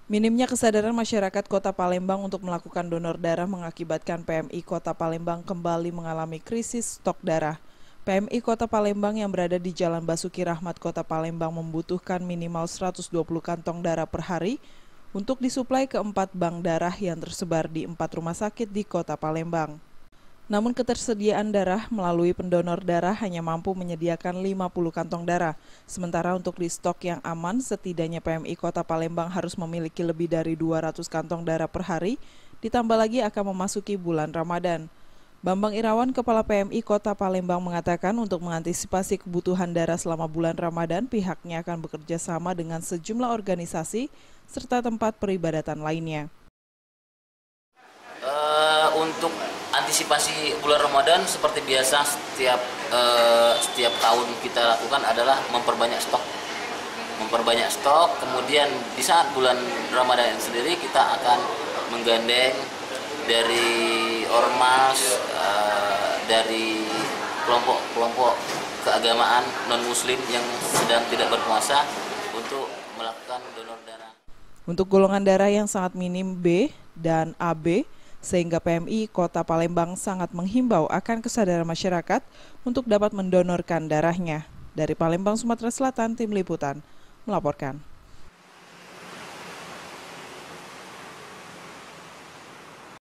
Minimnya kesadaran masyarakat Kota Palembang untuk melakukan donor darah mengakibatkan PMI Kota Palembang kembali mengalami krisis stok darah. PMI Kota Palembang yang berada di Jalan Basuki Rahmat Kota Palembang membutuhkan minimal 120 kantong darah per hari untuk disuplai ke 4 bank darah yang tersebar di 4 rumah sakit di Kota Palembang. Namun ketersediaan darah melalui pendonor darah hanya mampu menyediakan 50 kantong darah. Sementara untuk di stok yang aman, setidaknya PMI Kota Palembang harus memiliki lebih dari 200 kantong darah per hari, ditambah lagi akan memasuki bulan Ramadan. Bambang Irawan, Kepala PMI Kota Palembang mengatakan untuk mengantisipasi kebutuhan darah selama bulan Ramadan, pihaknya akan bekerja sama dengan sejumlah organisasi serta tempat peribadatan lainnya. Untuk antisipasi bulan Ramadan seperti biasa setiap tahun kita lakukan adalah memperbanyak stok. Kemudian di saat bulan Ramadan sendiri kita akan menggandeng dari ormas, dari kelompok keagamaan non Muslim yang sedang tidak berpuasa untuk melakukan donor darah. Untuk golongan darah yang sangat minim B dan AB, sehingga PMI Kota Palembang sangat menghimbau akan kesadaran masyarakat untuk dapat mendonorkan darahnya. Dari Palembang, Sumatera Selatan, Tim Liputan melaporkan.